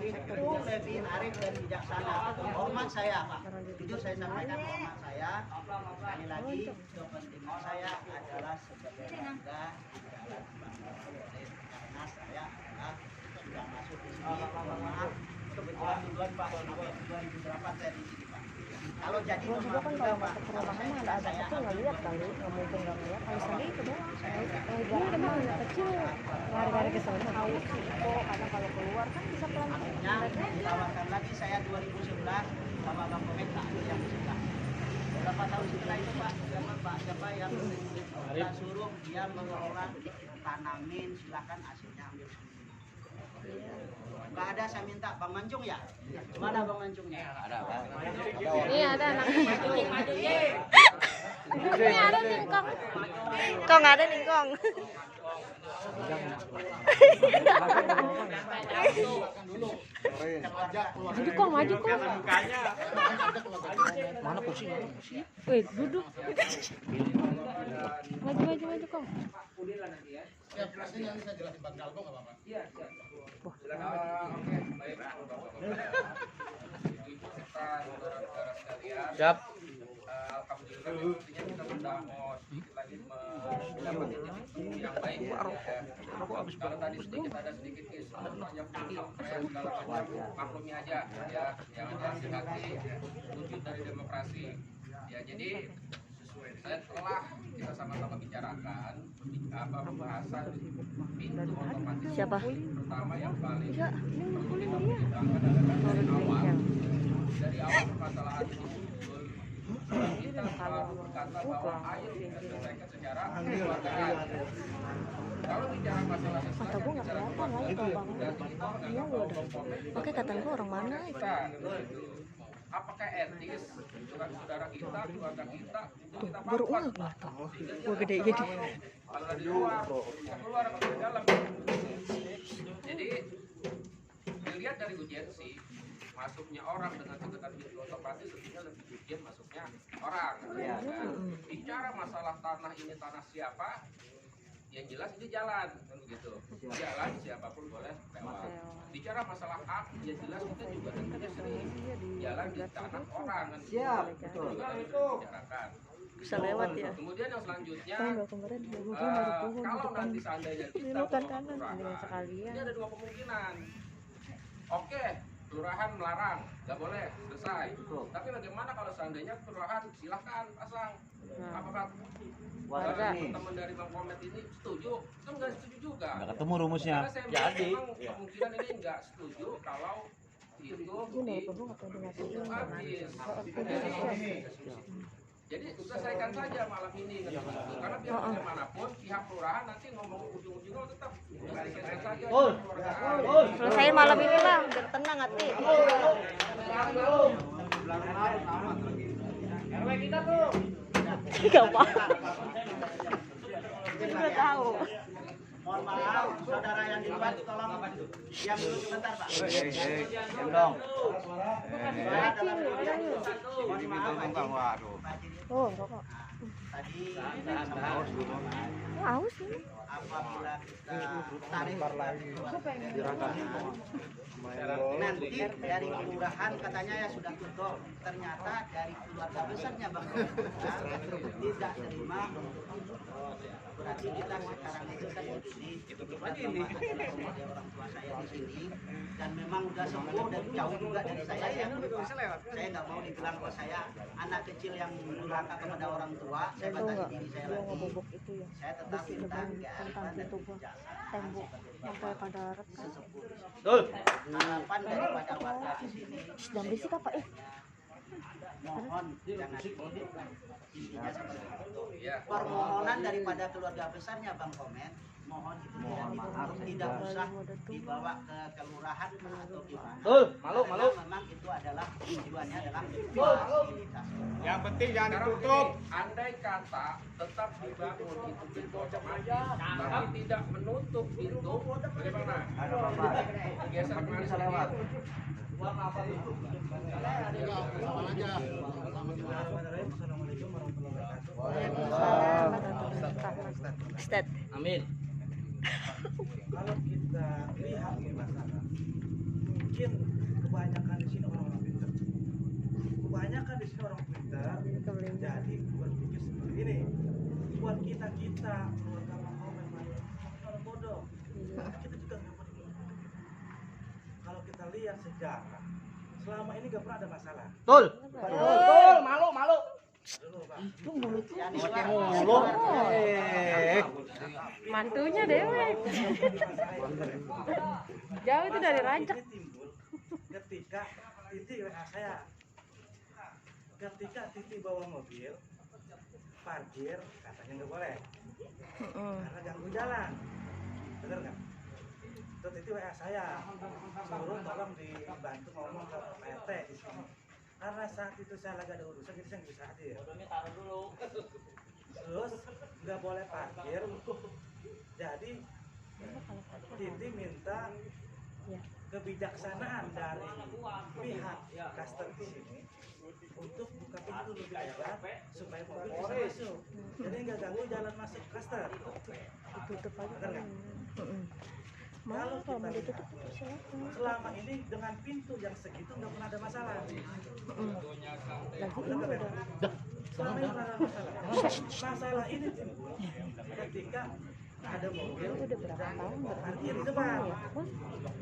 Itu lebih Harif dan bijaksana. Hormat saya Pak, jujur saya sampaikan hormat saya. Sekali lagi kepentingan saya adalah sebagai warga Jalan Panglima Polim karena saya adalah sudah masuk di sini. Mohon maaf kebetulan duluan Pak, sampai 2000 berapa saya di sini Pak. Kalau jadi Gue juga kan kalau masuk ke rumahan mah ada kecil nggak lihat kali, nggak mungkin nggak lihat. Kalau sendiri itu doang. Ini emang anak kecil, lari-lari ke sana tahu sih. Kok kadang kalau keluar kan bisa pelan. akhirnya ditawarkan lagi saya 2011 sama Bang Komet tak ada yang sebelah. Berapa tahun setelah itu Pak, siapa yang kita suruh dia mengelola tanamin, silakan hasilnya ambil sendiri. Nggak ada saya minta Bang Mancung ya? Mana Bang Mancungnya? Ada Pak. Ini ada anak ini ada ningkong. Kong ada ningkong. Maju kong, maju kong. Mana kursi? Wih, duduk. Maju kong. Udah nanti ya. Siap, plastiknya nanti saya jelasin Bang Galgo nggak apa-apa. Iya, siap. Silakan. Oke, baik Bapak-bapak. Ibu serta saudara-saudara sekalian. Siap. Alhamdulillah sepertinya kita sudah mau sedikit lagi mendapat titik yang baik ya. Kalau tadi sedikit ada sedikit isu yang putih segala macam maklumi aja ya, jangan hati-hati wujud dari demokrasi ya. Jadi setelah kita sama-sama bicarakan pembahasan pintu otomatis Siapa? pertama yang paling Ya, perlu kita pertimbangkan adalah dari awal permasalahan ini muncul kita selalu berkata bahwa ayo kita selesaikan secara kekeluargaan. Kalau bicara masalah Kata gue nggak kelihatan lagi kalau bangun. Iya gue udah. Oke, kata gue orang mana itu? Apakah etis saudara kita, keluarga kita untuk kita Baru pakai? nggak kelihatan. Gue gede-gede. Kalau dari luar, kita keluar kalau dari dalam. Jadi dilihat dari urgensi masuknya orang dengan sekedar pintu otomatis tentunya lebih urgent masuknya orang. Iya. Kan? Bicara masalah tanah ini tanah siapa? Yang jelas ini jalan kan begitu. Jalan siapapun boleh lewat. Bicara masalah hak, yang jelas kita juga tentunya sering jalan di tanah orang kan. Siap, betul. Juga harus dibicarakan. Bisa lewat ya. Kemudian yang selanjutnya, Kan udah kemarin dia gue baru pohon di kalau depan. nanti seandainya kita Belokan mau kanan kelurahan, dengan sekalian. ini ada dua kemungkinan. Oke, kelurahan melarang, nggak boleh, selesai. Betul. Tapi bagaimana kalau seandainya kelurahan silahkan pasang? Apakah Warga nih. teman dari Bang Komet ini setuju? Kan nggak setuju juga. Nggak ketemu rumusnya. Karena saya melihat memang kemungkinan ini nggak setuju kalau itu Gue nelfon gue nggak tahu dia ngapain. habis. Jadi selesaikan saja malam ini kan begitu. Karena biar bagaimanapun pihak kelurahan nanti ngomong ujung-ujungnya tetap selesaikan saja keluargaan. Selesaiin malam ini lah, biar tenang hati. RW kita tuh. Gak apa. Jadi udah tahu. Mohon maaf, saudara yang di luar tolong diam dulu sebentar, Pak. Diam dong. Mohon maaf, Pak. Oh, rokok. Tadi Oh, aus ini. apabila kita tarik nanti dari kelurahan katanya ya sudah tutup, ternyata dari keluarga besarnya Bang tidak terima. Berarti kita sekarang itu kan begini, kebetulan orang tua saya di sini dan memang udah sepuh dan jauh juga dari saya ya. Saya nggak mau dibilang bahwa saya anak kecil yang durhaka kepada orang tua. Saya batasi diri saya lagi. Ngebobok itu ya. Saya tetap minta kearifan dan kebijaksanaan Tembok sampai pada retak. Betul. harapan daripada warga di sini. Dan berisik apa Mohon jangan intinya seperti itu. Permohonan daripada keluarga besarnya Bang Komen, mohon itu tidak usah dibawa ke kelurahan atau gimana. Betul. Malu. Karena memang itu adalah tujuannya adalah fasilitas. Yang penting jangan Sekarang ditutup. begini, andai kata tetap dibangun itu pintu otomatis, tapi tidak menutup pintu, bagaimana? Ada Bapak. Geser Penting bisa masuk. lewat. Ustad. Amin. Kalau kita lihat di masyarakat, mungkin kebanyakan di sini orang-orang pintar. Kebanyakan di sini orang pintar, jadi berpikir seperti ini. Buat kita keluarga Muhammad orang bodoh. Kita juga nggak bodoh. Kalau kita lihat sejarah, selama ini nggak pernah ada masalah. Betul. Betul. Malu. Dulu, Pak. Itu mulutnya. Mulu. Mantunya dewek. Jauh itu dari rancak. Ini timbul ketika Titi WA saya. Ketika Titi bawa mobil, parkir katanya nggak boleh karena ganggu jalan. Bener nggak? Terus Titi WA saya suruh tolong dibantu ngomong ke PRT di sini. Karena saat itu saya lagi ada urusan, jadi saya nggak bisa hadir. Terus nggak boleh parkir. Jadi Titi minta kebijaksanaan dari pihak customer di sini untuk buka pintu lebih lebar supaya mobil bisa masuk. Jadi nggak ganggu jalan masuk customer. Tutup aja. Bener nggak? Mau kalau mau ditutup silakan. Selama ini dengan pintu yang segitu nggak pernah ada masalah. Lagi Bener ini nggak, udah. Ben? Selama ini pernah ada masalah. Masalah ini timbul ketika ada mobil Udah berapa tahun parkir di depan. ya? Pun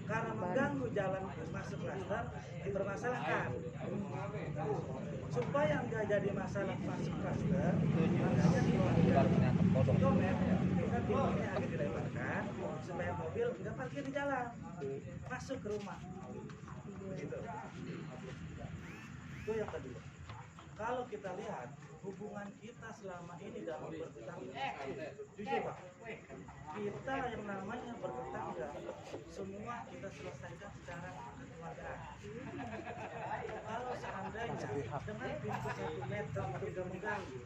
Karena mengganggu jalan masuk klaster dipermasalahkan. Supaya nggak jadi masalah masuk klaster, makanya dikeluarkan komen kita pintunya agak dilebarkan supaya mobil nggak parkir di jalan, masuk ke rumah. Begitu. Itu yang kedua. Kalau kita lihat hubungan kita selama ini dalam bertetangga, jujur Pak, kita yang namanya bertetangga semua kita selesaikan secara kekeluargaan. Kalau seandainya dengan pintu 1 meter itu tidak mengganggu,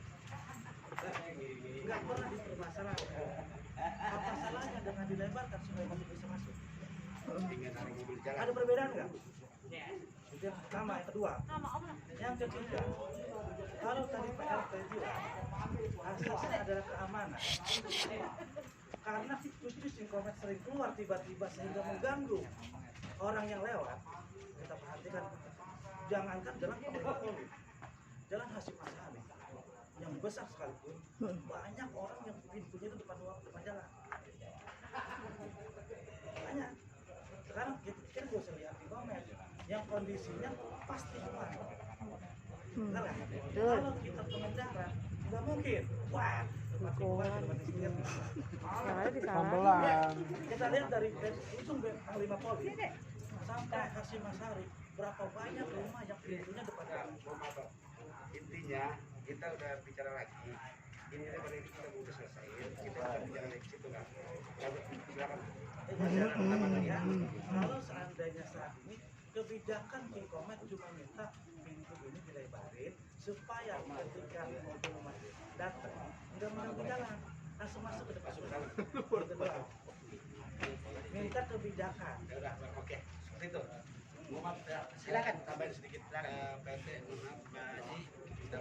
nggak pernah dipermasalahkan. Apa salahnya dengan dilebarkan supaya masih bisa masuk? Ada perbedaan nggak? Itu yang pertama. Yang kedua, yang ketiga, kalau tadi PRT bilang asasnya adalah keamanan. Karena justru singkomet sering keluar tiba-tiba sehingga mengganggu orang yang lewat. Kita perhatikan, jangankan jalan Poli, jalan Hasyim Asyari yang besar sekalipun, banyak orang yang pintunya itu depan jalan. Banyak. Sekarang kita nggak usah lihat di komen, yang kondisinya pasti aman. Benar nggak? Kalau kita pengendara, nggak mungkin. Wah, Pelan-pelan. kita lihat dari ujung Panglima Polri sampai Hasyim Asyari, berapa banyak rumah yang pintunya depan jalan. Intinya kita udah bicara lagi, ini daripada ini kita udah selesaiin, kita udah bicara lagi situ kan. Silakan. Ya, kalau seandainya saat ini kebijakan Kingkomet cuma minta pintu ini dilebarin supaya ketika mobil datang nggak mengganggu jalan. langsung masuk ke depan. Masuk ke sana. Minta kebijakan. Ya udah, oke. Seperti itu. Mohon ya, silakan. Tambahin sedikit. Pak RT, mohon maaf, Pak Haji. Kita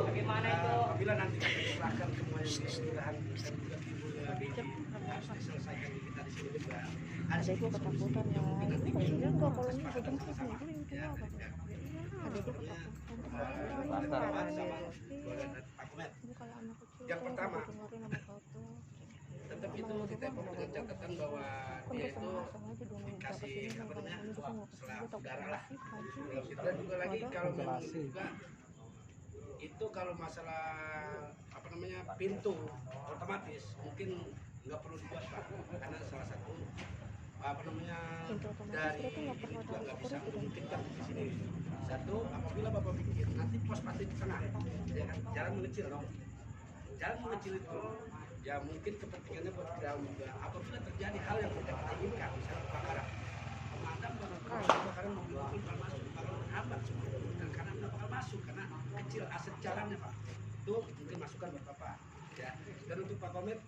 Bagaimana itu? apabila nanti kita serahkan semuanya di kelurahan dan juga diselesaikan di kita di sini juga. Adekku ketakutan ya. Itu maksudnya enggak kalau ini gue jemput nih, gue yang tua apa? Adekku ketakutan. Kalau anak kecil Yang pertama, dengerin sama foto. tetap itu kita mempunyai catatan bahwa dia itu dikasih apa namanya selah udara lah. Dan juga lagi kalau memang juga itu kalau masalah apa namanya pintu otomatis mungkin nggak perlu dibuat Pak, karena salah satu apa namanya dari ini juga nggak bisa memungkinkan di sini. Satu, apabila Bapak pikir nanti pos pasti di tengah, ya kan jalan mengecil dong. Jalan mengecil itu ya mungkin kepentingannya buat ground juga. Apabila terjadi hal yang tidak kita inginkan, misalnya kebakaran, pemadam kebakaran mobil bakal masuk, bakal menghambat semua. Dan karena nggak bakal masuk karena kecil aset jalannya Pak. Itu mungkin masukan buat Bapak. Ya. Dan untuk Pak Komet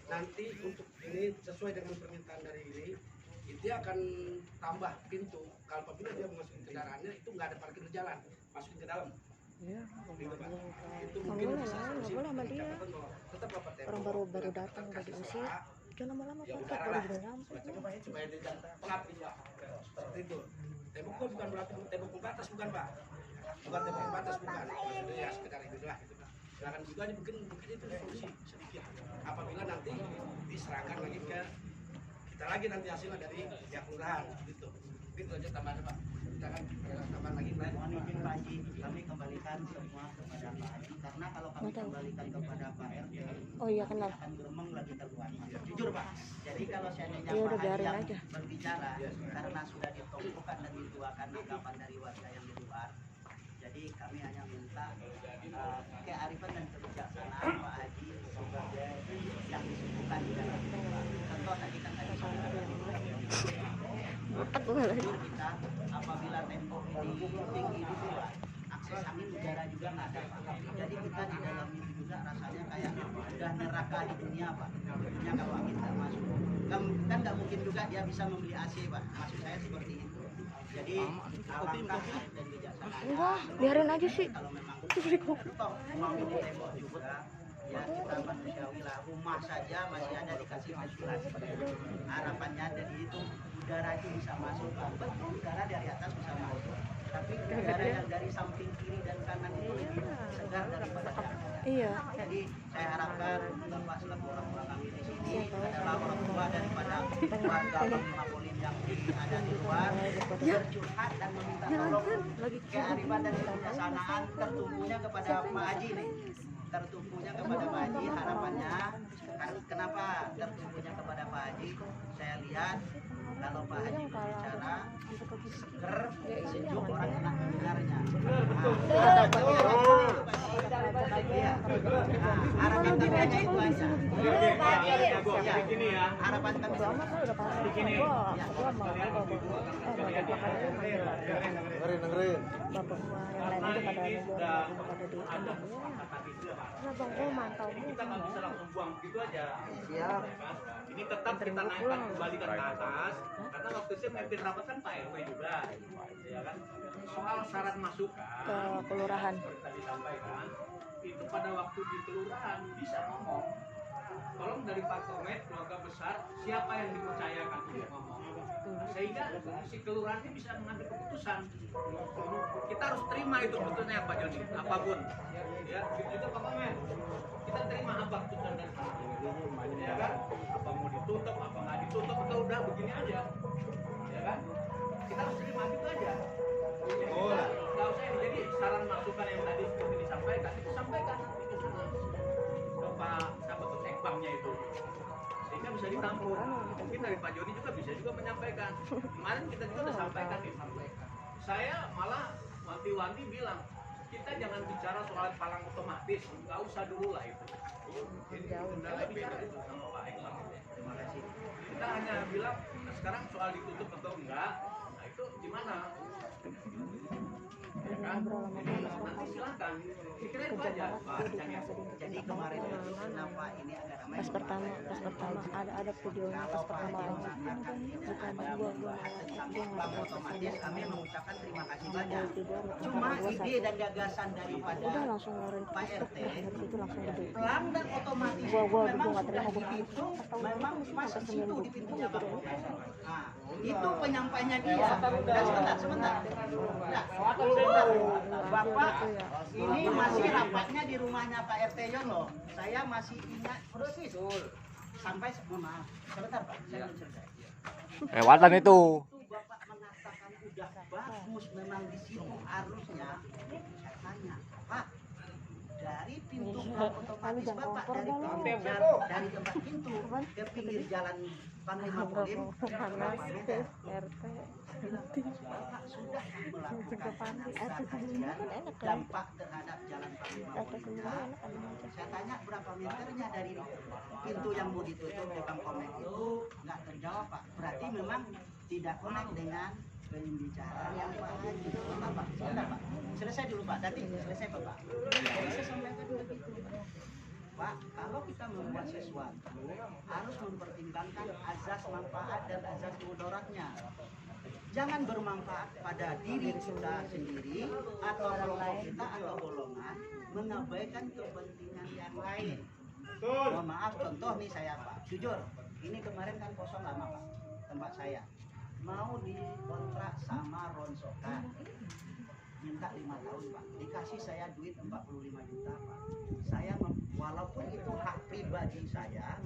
nanti untuk ini sesuai dengan permintaan dari ini, dia akan tambah pintu. Kalau apabila dia masukin kendaraannya itu nggak ada parkir di jalan, masukin ke dalam. Iya, Gitu, Pak. Itu nggak mungkin boleh bisa lah, nggak solusi boleh sama dia. catatan bahwa tetap Bapak tembok. Orang baru datang udah diusir. Jangan lama-lama Ya Pak, udara baru lah. juga nyampe. Supaya tidak pelapis Pak. Seperti itu. Tembok itu bukan pelapis, tembok pembatas bukan Pak. Bukan tembok pembatas bukan. Maksudnya ya sekedar itu lah gitu Pak. Nah kan juga mungkin itu solusi sedikit. Apabila nanti diserahkan lagi ke kita lagi nanti hasilnya dari pihak kelurahan gitu. Itu aja tambahan Pak. Kita kan tambahan lagi Pak. Mohon izin Pak Haji, kami kembalikan semua kepada Pak Haji karena kalau kami kembalikan kepada Pak RT, Oh iya kenal. akan geremeng lagi keluar. Jujur Pak. Jadi kalau seandainya Ya Pak udah, Haji biarin yang aja. berbicara karena sudah ditumpukan dan dituakan anggapan dari warga yang di luar. Jadi kami hanya minta kearifan dan kebijaksanaan Pak Haji sebagai yang disebutkan di dalam doa. Contoh tadi kan tadi kita apabila tembok ini tinggi di luar, akses angin udara juga nggak ada Pak. Jadi kita di dalam itu juga rasanya kayak udah neraka di dunia Pak. Dunia kalau angin nggak masuk, kan nggak mungkin juga dia bisa membeli AC Pak. Maksud saya seperti itu. Jadi alangkah dan bijaksana. Enggak, biarin aja sih. Kalau memang toh mau itu tembok juga, ya kita manusiawi lah. Rumah saja masih ada dikasih ventilasi. Harapannya dari itu udara itu bisa masuk Pak. Betul, udara dari atas bisa masuk. Tapi udara yang dari samping kiri dan kanan itu lebih segar daripada dari atas. Iya. Jadi saya harapkan Bapak selaku orang-orang kami di sini adalah orang tua daripada warga Panglima Polim yang ada di luar bercurhat dan meminta tolong kearifan dan kebijaksanaan tertumpunya kepada Pak Haji nih. Tertumpunya kepada Pak Haji harapannya kenapa tertumpunya kepada Pak Haji? Saya lihat kalau Pak Haji berbicara seger, sejuk orang enak mendengarnya. Harapan kami hanya itu aja. Begini ya. Harapan kami Udah pasti. Begini. Gua mau Dengerin. bapak gua yang lain aja pada nunggu pada di kandang. Nah bang, gua mantau Kita nggak bisa langsung buang begitu aja. Siap. Ini tetap kita naikkan kembalikan ke atas karena waktu saya memimpin rapat kan Pak RW juga, ya kan. Soal syarat masukan ke kelurahan. seperti tadi sampaikan itu pada waktu di kelurahan bisa ngomong. Tolong dari Pak Komet keluarga besar siapa yang dipercayakan untuk ngomong sehingga si kelurahan ini bisa mengambil keputusan. Kita harus terima itu keputusannya Pak Joni apapun ya itu Pak Komet kita terima apa keputusan dari Pak ya kan apa mau ditutup apa nggak ditutup atau udah begini aja ya kan kita harus terima gitu aja. Nggak usah ini. Jadi saran masukan yang tadi seperti disampaikan itu sampaikan nanti ke sana ke Pak Sekbangnya itu sehingga bisa ditampung. Mungkin dari Pak Joni juga bisa juga menyampaikan. Kemarin kita juga sudah sampaikan saya malah wanti-wanti bilang kita jangan bicara soal palang otomatis, nggak usah dulu lah itu. Kita bicara itu sama Pak Ekbang. Terima kasih. Kita hanya bilang nah sekarang soal ditutup atau enggak, nah itu gimana? ngobrol sama dia pas pertama Silakan. Pikirin itu kerja aja. banget dia di tengah sedih Jadi kemarin itu kenapa ini agak ramai? pas pertama ada videonya pas pertama langsung bukan gua malah dia Bang, nggak otomatis kami mengucapkan terima kasih sama banyak. video Cuma gua ide dan gagasan udah daripada langsung ngeluarin Pak Facebook RT, dari situ langsung gede pelang dan otomatis gua memang nggak terima sudah gua dihitung, tahu memang itu masuk sampai situ seminggu di pintunya Bang. gitu ya. Nah, itu penyampainya dia. Dan sebentar. Nah, Bapak, ini masih rapatnya di rumahnya Pak RT Yono. Saya masih ingat persis. Sampai, maaf, sebentar Pak, saya belum selesai. Lewatan itu. Bapak mengatakan udah bagus, memang di situ harusnya. Saya tanya, Pak, dari pintu otomatis Bapak dari tempat pintu ke pinggir jalan Panglima Polim berapa meter? RT Bapak sudah melakukan kajian dampak terhadap jalan Panglima Polim. Saya tanya berapa meternya dari pintu yang mau ditutup ke Bang Komeng itu, nggak terjawab Pak. Berarti memang tidak connect dengan pembicaraan yang Pak Haji. Sebentar Pak, selesai dulu Pak. Tadi selesai Bapak. Jadi saya sampaikan begitu. Pak, kalau kita membuat sesuatu harus mempertimbangkan azas manfaat dan azas mudaratnya. Jangan bermanfaat pada diri kita sendiri atau kelompok kita atau golongan, mengabaikan kepentingan yang lain. Mohon maaf, contoh nih saya Pak, jujur, ini kemarin kan kosong lama Pak, tempat saya. Mau dikontrak sama Ronsokan, minta 5 tahun Pak, dikasih saya duit 45 juta Pak. Saya walaupun itu hak pribadi saya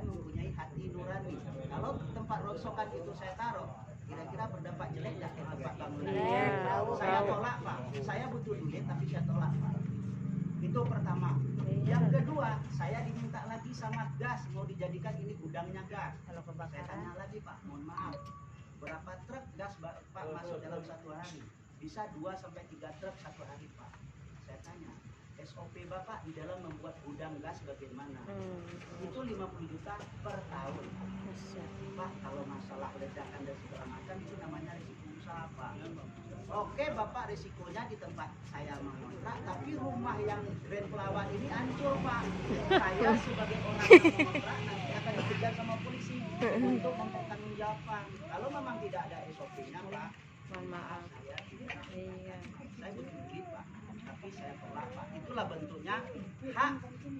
mempunyai hati nurani. Kalau tempat Ronsokan itu saya taruh, kira-kira berdampak jelek nggak ke tempat bangunan? Saya tolak Pak, saya butuh duit tapi saya tolak Pak. Itu pertama. Yang kedua, saya diminta lagi sama gas, mau dijadikan ini gudangnya gas. Kalau saya tanya lagi Pak, mohon maaf, berapa truk gas Pak masuk dalam satu hari? Bisa 2 sampai 3 truk satu hari Pak. Saya tanya, SOP Bapak di dalam membuat gudang gas bagaimana? Itu 50 juta per tahun. Pak, kalau masalah ledakan dan segala macam itu namanya risiko usaha Pak. Oke Bapak, risikonya di tempat saya mengontrak, tapi rumah yang Grand Pelawan ini hancur Pak. Saya sebagai orang yang mengontrak nanti akan dikejar sama polisi untuk mempertanggungjawabkan. Kalau memang tidak ada SOP-nya Pak, mohon maaf saya tidak. Saya butuh duit Pak, tapi saya tolak Pak. Itulah bentuknya hak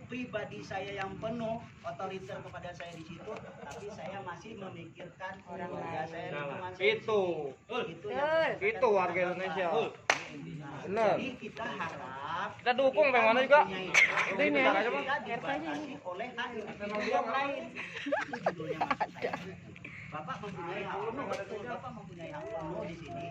pribadi saya yang penuh, otoriter kepada saya di situ, tapi saya masih memikirkan orang lain. Saya Itu itu warga Indonesia. Benar. Jadi kita harap Kita dukung bagaimana juga. Ini Ini ya, aja, Pak. kita dibatasi oleh hak individu yang lain. Itu judulnya maksud saya. Bapak mempunyai hak penuh, betul. Bapak mempunyai hak penuh di sini.